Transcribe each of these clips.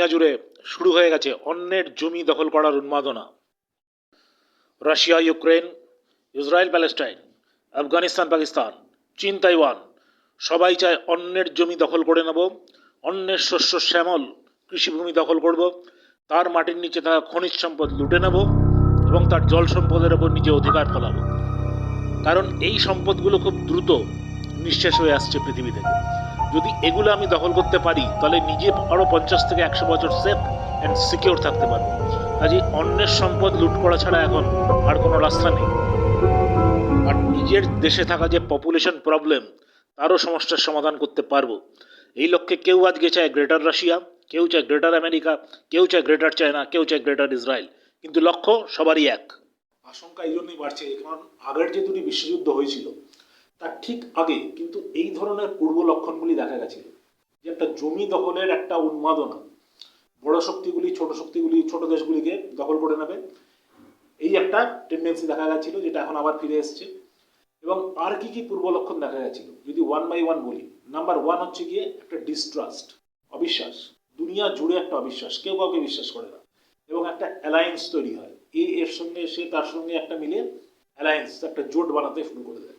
দুনিয়া জুড়ে শুরু হয়ে গেছে অন্যের জমি দখল করার উন্মাদনা। Russia Ukraine, Israel Palestine, Afghanistan Pakistan, চীন তাইওয়ান সবাই চায় অন্যের জমি দখল করে নেব, অন্যের শস্য শ্যামল কৃষিভূমি দখল করব, তার মাটির নিচে থাকা খনিজ সম্পদ লুটে নেব এবং তার জল সম্পদের ওপর নিজে অধিকার ফলাবো। কারণ এই সম্পদগুলো খুব দ্রুত নিঃশেষ হয়ে আসছে পৃথিবী থেকে। যদি এগুলো আমি দখল করতে পারি তাহলে নিজে আরও 50 থেকে 100 বছর সেফ অ্যান্ড সিকিউর থাকতে পারবো। কাজে অন্যের সম্পদ লুট করা ছাড়া এখন আর কোনো রাস্তা নেই। আর নিজের দেশে থাকা যে পপুলেশন প্রবলেম, তারও সমস্যার সমাধান করতে পারবো। এই লক্ষ্যে কেউ আজকে চায় গ্রেটার রাশিয়া, কেউ চায় গ্রেটার আমেরিকা, কেউ চায় গ্রেটার চায়না, কেউ চায় গ্রেটার ইসরায়েল, কিন্তু লক্ষ্য সবারই এক। আশঙ্কা এই জন্যই বাড়ছে কারণ আগের যে দুটি বিশ্বযুদ্ধ হয়েছিল তার ঠিক আগে কিন্তু এই ধরনের পূর্ব লক্ষণগুলি দেখা গেছিল, যে একটা জমি দখলের একটা উন্মাদনা, বড় শক্তিগুলি ছোট দেশগুলিকে দখল করে নেবে, এই একটা টেন্ডেন্সি দেখা গেছিল, যেটা এখন আবার ফিরে এসছে। এবং আর কি কি পূর্ব লক্ষণ দেখা গেছিল যদি ওয়ান বাই ওয়ান বলি। নাম্বার ওয়ান হচ্ছে গিয়ে একটা ডিস্ট্রাস্ট, অবিশ্বাস, দুনিয়া জুড়ে একটা অবিশ্বাস, কেউ কাউকে বিশ্বাস করে না, এবং একটা অ্যালায়েন্স তৈরি হয়, এর সঙ্গে সে তার সঙ্গে একটা মিলে অ্যালায়েন্স, একটা জোট বানাতে শুরু করে দেয়।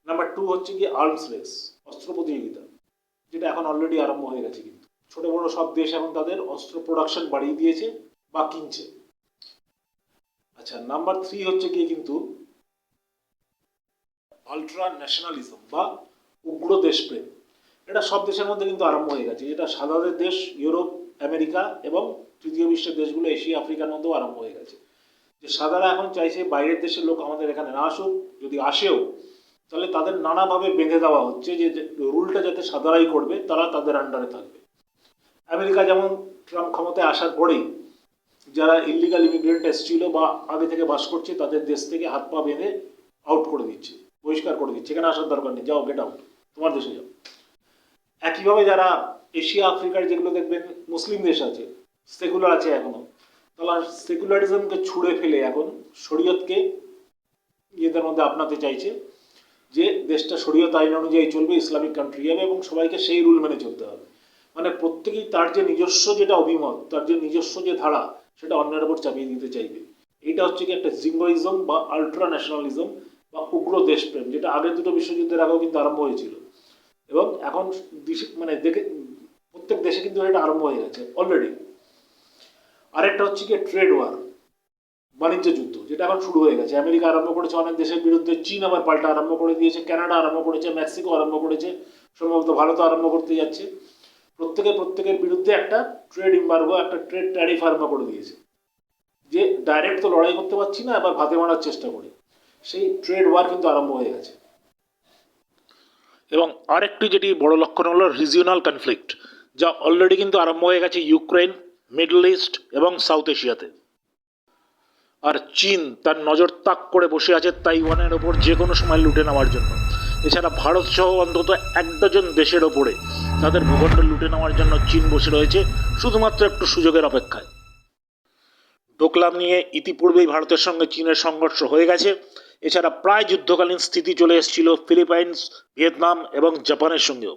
নাম্বার টু হচ্ছে গিয়ে আর্মস রেস, অস্ত্র প্রতিযোগিতা, যেটা এখন অলরেডি আরম্ভ হয়ে গেছে। কিন্তু ছোট বড় সব দেশ এখন তাদের অস্ত্র প্রোডাকশন বাড়িয়ে দিয়েছে বা কিনছে। আচ্ছা, নাম্বার থ্রি হচ্ছে গিয়ে কিন্তু আলট্রা ন্যাশনালিজম বা উগ্র দেশপ্রেম। এটা সব দেশের মধ্যে কিন্তু আরম্ভ হয়ে গেছে। এটা সাদাদের দেশ ইউরোপ, আমেরিকা এবং তৃতীয় বিশ্বের দেশগুলো এশিয়া আফ্রিকার মধ্যেও আরম্ভ হয়ে গেছে। যে সাদারা এখন চাইছে বাইরের দেশের লোক আমাদের এখানে না আসুক, যদি আসেও তাহলে তাদের নানাভাবে বেঁধে দেওয়া হচ্ছে যে রুলটা যাতে সাদারাই করবে, তারা তাদের আন্ডারে থাকবে। আমেরিকা যেমন ট্রাম্প ক্ষমতায় আসার পরেই যারা ইলিগাল ইমিগ্রেন্ট এসেছিল বা আগে থেকে বাস করছে তাদের দেশ থেকে হাত পা বেঁধে আউট করে দিচ্ছে, বহিষ্কার করে দিচ্ছে, এখানে আসার দরকার নেই, যাও গেট আউট, তোমার দেশে যাও। একইভাবে যারা এশিয়া আফ্রিকার যেগুলো দেখবেন মুসলিম দেশ আছে, সেকুলার আছে এখনো, তারা সেকুলারিজমকে ছুঁড়ে ফেলে এখন শরীয়তকে নিজেদের মধ্যে আপনাতে চাইছে, যে দেশটা শরীয়ত আইন অনুযায়ী চলবে, ইসলামিক কান্ট্রি হবে এবং সবাইকে সেই রুল মেনে চলতে হবে। মানে প্রত্যেকেই তার যে নিজস্ব যেটা অভিমত, তার যে নিজস্ব যে ধারা, সেটা অন্যের ওপর চাপিয়ে দিতে চাইবে। এটা হচ্ছে কি একটা জিঙ্গোইজম বা আলট্রা ন্যাশনালিজম বা উগ্র দেশপ্রেম, যেটা আগের দুটো বিশ্বযুদ্ধের আগেও কিন্তু আরম্ভ হয়েছিল এবং এখন মানে দেখে প্রত্যেক দেশে কিন্তু এটা আরম্ভ হয়ে গেছে অলরেডি। আরেকটা হচ্ছে কি ট্রেড ওয়ার, বাণিজ্য যুদ্ধ, যেটা এখন শুরু হয়ে গেছে। আমেরিকা আরম্ভ করেছে অনেক দেশের বিরুদ্ধে, চীন আবার পাল্টা আরম্ভ করে দিয়েছে, কানাডা আরম্ভ করেছে, মেক্সিকো আরম্ভ করেছে, সম্ভবত ভারত আরম্ভ করতে যাচ্ছে। প্রত্যেকের বিরুদ্ধে একটা ট্রেড এম্বার্গো, একটা ট্রেড ট্যারিফ আরম্ভ করে দিয়েছে, যে ডাইরেক্ট তো লড়াই করতে পারছি না, এবার ভাতে মারার চেষ্টা করি। সেই ট্রেড ওয়ার কিন্তু আরম্ভ হয়ে গেছে। এবং আরেকটি যেটি বড় লক্ষণ হলো রিজিওনাল কনফ্লিক্ট, যা অলরেডি কিন্তু আরম্ভ হয়ে গেছে ইউক্রেন, মিডল ইস্ট এবং সাউথ এশিয়াতে। আর চীন তার নজর তাক করে বসে আছে তাইওয়ানের ওপর যে কোনো সময় লুটে নেওয়ার জন্য। এছাড়া ভারত সহ অন্তত 1 ডজন দেশের ওপরে তাদের ভূখণ্ড লুটে নেওয়ার জন্য চীন বসে রয়েছে শুধুমাত্র একটু সুযোগের অপেক্ষায়। ডোকলাম নিয়ে ইতিপূর্বেই ভারতের সঙ্গে চীনের সংঘর্ষ হয়ে গেছে। এছাড়া প্রায় যুদ্ধকালীন স্থিতি চলে এসেছিল ফিলিপাইন্স, ভিয়েতনাম এবং জাপানের সঙ্গেও।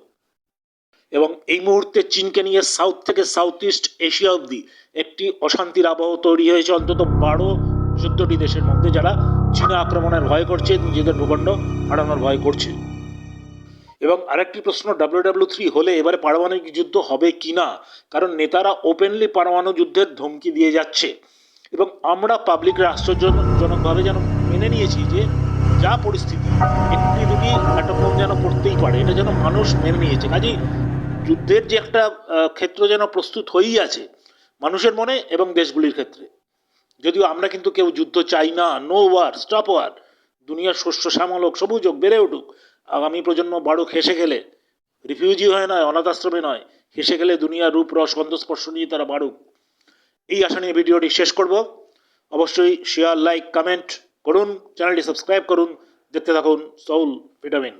এবং এই মুহূর্তে চীনকে নিয়ে সাউথ থেকে সাউথ ইস্ট এশিয়া অবধি একটি অশান্তির আবহ তৈরি হয়েছে অন্তত 12-14টি দেশের মধ্যে, যারা চীনা আক্রমণের ভয় করছে, নিজেদের ভূখণ্ড হারানোর ভয় করছে। এবং আরেকটি প্রশ্ন, WW3 হলে এবারে পারমাণবিক যুদ্ধ হবে কি না, কারণ নেতারা ওপেনলি পরমাণু যুদ্ধের ধমকি দিয়ে যাচ্ছে এবং আমরা পাবলিকরা আশ্চর্যজনকভাবে যেন মেনে নিয়েছি যে যা পরিস্থিতি, একটি দুটি অ্যাটম বোম যেন পড়তেই পারে, এটা যেন মানুষ মেনে নিয়েছে। কাজেই যুদ্ধের যে একটা ক্ষেত্র যেন প্রস্তুত হয়েই আছে মানুষের মনে এবং দেশগুলির ক্ষেত্রে। যদিও আমরা কিন্তু কেউ যুদ্ধ চাই না, নো ওয়ার, স্টপ ওয়ার, দুনিয়ার শস্য শ্যামল হোক, সবুজ হোক, বেড়ে উঠুক, আগামী প্রজন্ম বাড়ুক হেসে খেলে, রিফিউজি হয়ে নয়, অনাথ আশ্রমে নয়, হেসে খেলে দুনিয়ার রূপ রস গন্ধস্পর্শ নিয়ে তারা বাড়ুক, এই আশা নিয়ে ভিডিওটি শেষ করব। অবশ্যই শেয়ার, লাইক, কমেন্ট করুন, চ্যানেলটি সাবস্ক্রাইব করুন, দেখতে থাকুন সোল ভিটামিন।